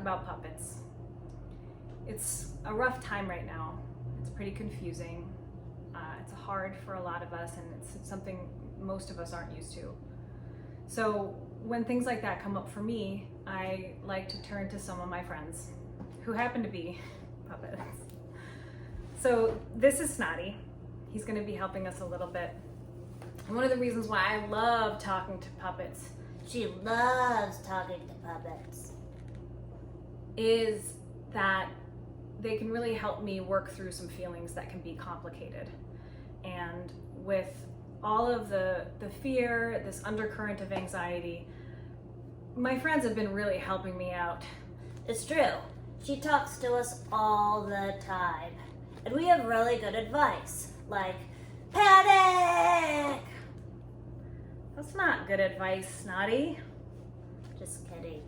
about puppets. It's a rough time right now. It's pretty confusing. It's hard for a lot of us, and it's something most of us aren't used to. So when things like that come up for me, I like to turn to some of my friends who happen to be puppets. So this is Snotty. He's going to be helping us a little bit. And one of the reasons why I love talking to puppets, She loves talking to puppets. is that they can really help me work through some feelings that can be complicated. And with all of the fear, this undercurrent of anxiety, my friends have been really helping me out. It's true. She talks to us all the time. And we have really good advice. Like, panic! That's not good advice, Snotty. Just kidding.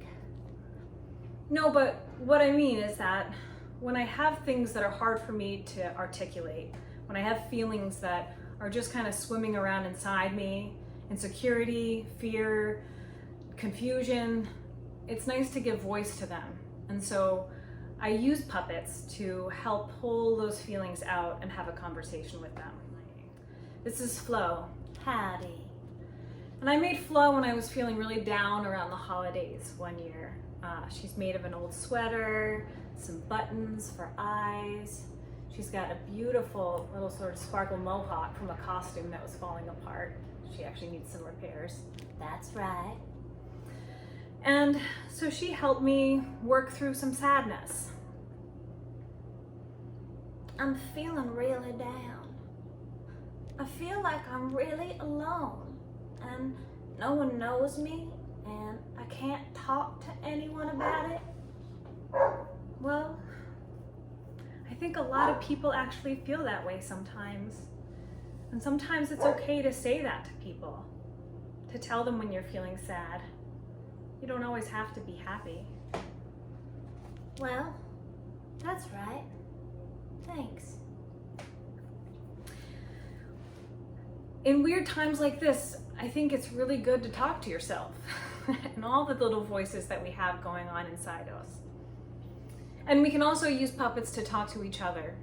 No, but what I mean is that when I have things that are hard for me to articulate, when I have feelings that are just kind of swimming around inside me, insecurity, fear, confusion, it's nice to give voice to them. And so I use puppets to help pull those feelings out and have a conversation with them. This is Flo. Howdy. And I made Flo when I was feeling really down around the holidays one year. She's made of an old sweater, some buttons for eyes. She's got a beautiful little sort of sparkle mohawk from a costume that was falling apart. She actually needs some repairs. That's right. And so she helped me work through some sadness. I'm feeling really down. I feel like I'm really alone, and no one knows me, and I can't talk to anyone about it. Well, I think a lot of people actually feel that way sometimes. And sometimes it's okay to say that to people, to tell them when you're feeling sad. You don't always have to be happy. Well, that's right. Thanks. In weird times like this, I think it's really good to talk to yourself and all the little voices that we have going on inside us. And we can also use puppets to talk to each other.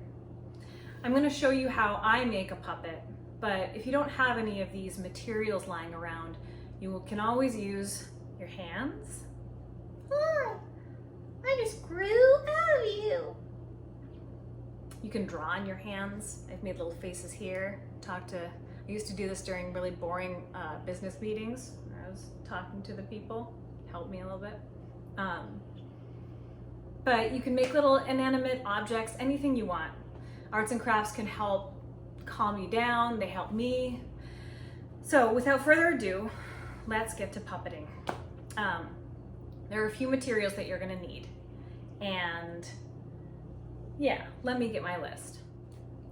I'm going to show you how I make a puppet, but if you don't have any of these materials lying around, you can always use your hands. Hi, I just grew out of you. You can draw on your hands. I've made little faces here. I used to do this during really boring business meetings where I was talking to the people. Helped me a little bit. But you can make little inanimate objects, anything you want. Arts and crafts can help calm you down. They help me. So without further ado, let's get to puppeting. There are a few materials that you're gonna need. And yeah, let me get my list.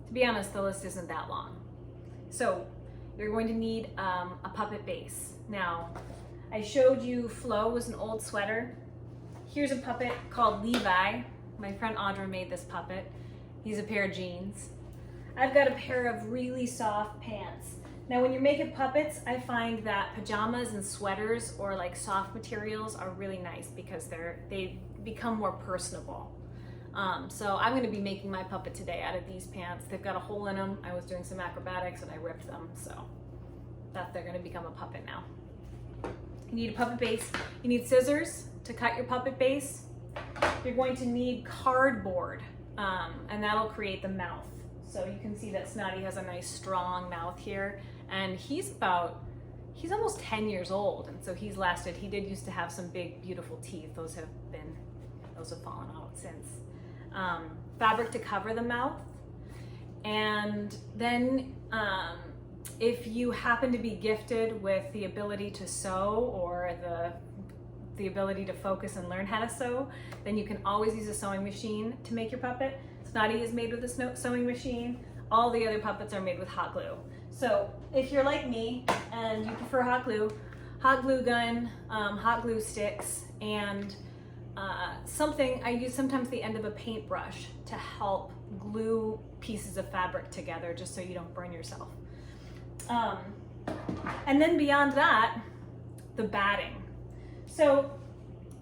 To be honest, the list isn't that long. So you're going to need a puppet base. Now, I showed you Flo was an old sweater. Here's a puppet called Levi. My friend Audra made this puppet. He's a pair of jeans. I've got a pair of really soft pants. Now when you're making puppets, I find that pajamas and sweaters or like soft materials are really nice because they become more personable. So I'm going to be making my puppet today out of these pants. They've got a hole in them. I was doing some acrobatics and I ripped them, so that they're going to become a puppet now. You need a puppet base. You need scissors to cut your puppet base. You're going to need cardboard, and that'll create the mouth. So you can see that Snotty has a nice strong mouth here, and he's almost 10 years old, and so he's lasted. He did used to have some big, beautiful teeth. Those have fallen out since. Fabric to cover the mouth, and then if you happen to be gifted with the ability to sew or the ability to focus and learn how to sew, then you can always use a sewing machine to make your puppet. Snotty is made with a sewing machine. All the other puppets are made with hot glue. So if you're like me and you prefer hot glue gun, hot glue sticks, and I use sometimes the end of a paintbrush to help glue pieces of fabric together just so you don't burn yourself. And then beyond that, the batting. So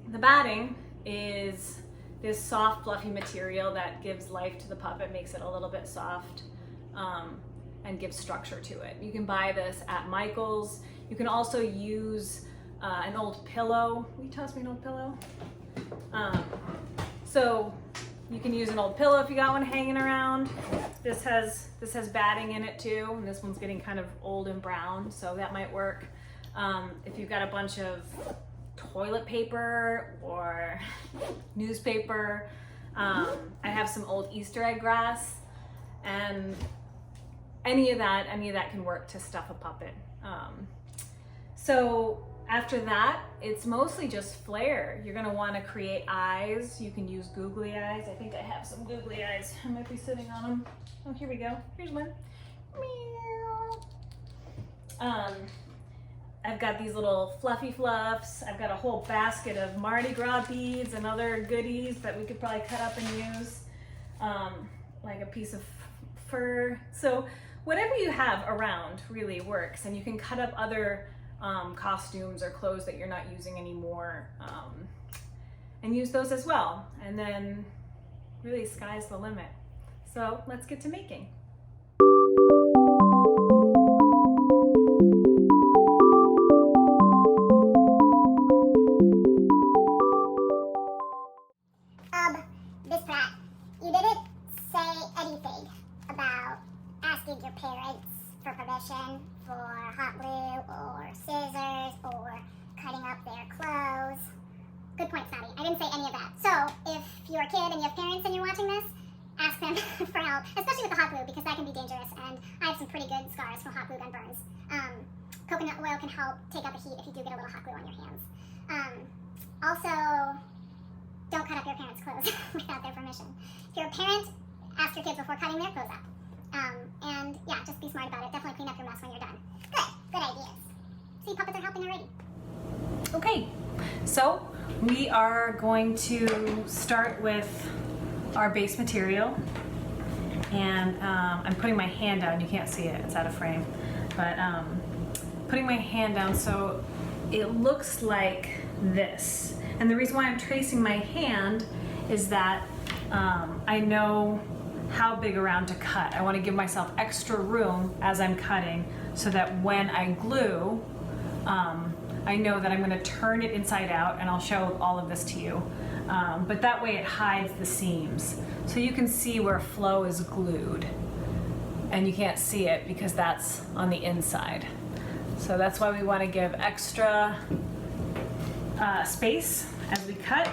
the batting is this soft, fluffy material that gives life to the puppet, makes it a little bit soft, and gives structure to it. You can buy this at Michael's. You can also use an old pillow. Will you toss me an old pillow? So you can use an old pillow if you got one hanging around. This has batting in it too, and this one's getting kind of old and brown, so that might work. If you've got a bunch of toilet paper or newspaper, I have some old Easter egg grass, and any of that can work to stuff a puppet. So after that, it's mostly just flair. You're gonna wanna create eyes. You can use googly eyes. I think I have some googly eyes. I might be sitting on them. Oh, here we go. Here's one. Meow. I've got these little fluffy fluffs. I've got a whole basket of Mardi Gras beads and other goodies that we could probably cut up and use, like a piece of fur. So whatever you have around really works, and you can cut up other costumes or clothes that you're not using anymore, and use those as well. And then really sky's the limit. So let's get to making. Miss Pratt, you didn't say anything about asking your parents for permission for hot glue or scissors or cutting up their clothes. Good point, Snotty. I didn't say any of that. So, if you're a kid and you have parents and you're watching this, ask them for help, especially with the hot glue, because that can be dangerous, and I have some pretty good scars from hot glue gun burns. Coconut oil can help take out the heat if you do get a little hot glue on your hands. Also, don't cut up your parents' clothes without their permission. If you're a parent, ask your kids before cutting their clothes up. And yeah, just be smart about it. Definitely clean up your mess when you're done. Good ideas. See, puppets are helping already. Okay, so we are going to start with our base material. And I'm putting my hand down. You can't see it, it's out of frame. But putting my hand down so it looks like this. And the reason why I'm tracing my hand is that I know how big around to cut. I want to give myself extra room as I'm cutting so that when I glue, I know that I'm going to turn it inside out, and I'll show all of this to you. But that way it hides the seams. So you can see where flow is glued, and you can't see it because that's on the inside. So that's why we want to give extra space as we cut.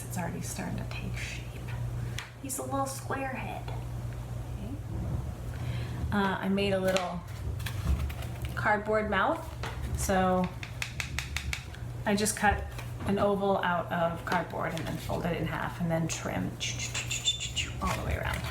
It's already starting to take shape. He's a little square head. Okay. I made a little cardboard mouth, so I just cut an oval out of cardboard and then fold it in half and then trim all the way around.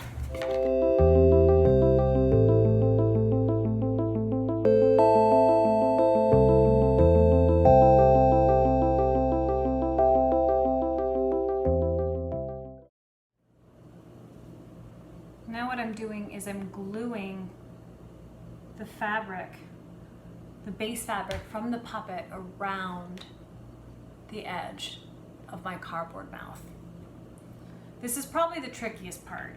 Now what I'm doing is I'm gluing the fabric, the base fabric from the puppet around the edge of my cardboard mouth. This is probably the trickiest part.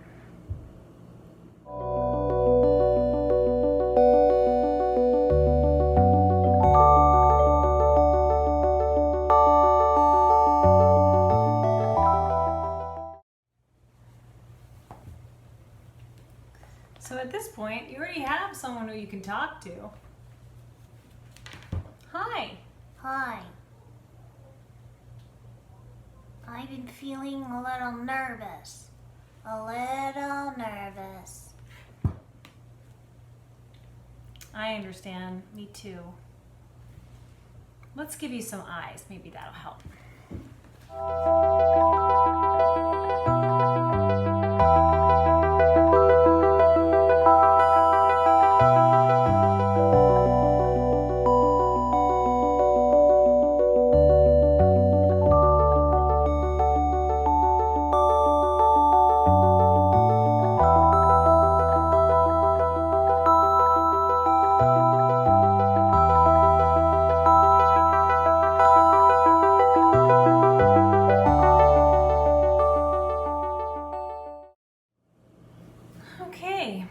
So at this point, you already have someone who you can talk to. Hi. Hi. I've been feeling a little nervous. A little nervous. I understand. Me too. Let's give you some eyes. Maybe that'll help. Okay.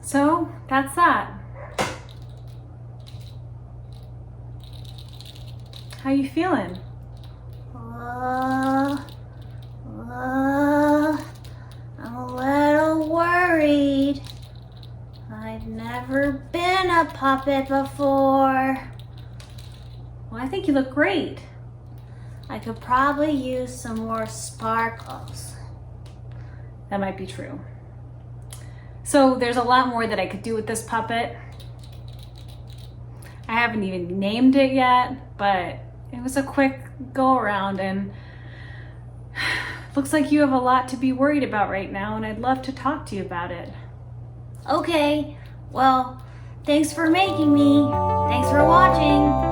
So that's that. How you feeling? I'm a little worried. I've never been a puppet before. Well, I think you look great. I could probably use some more sparkles. That might be true. So there's a lot more that I could do with this puppet. I haven't even named it yet, but it was a quick go around, and looks like you have a lot to be worried about right now, and I'd love to talk to you about it. Okay, well, thanks for making me. Thanks for watching.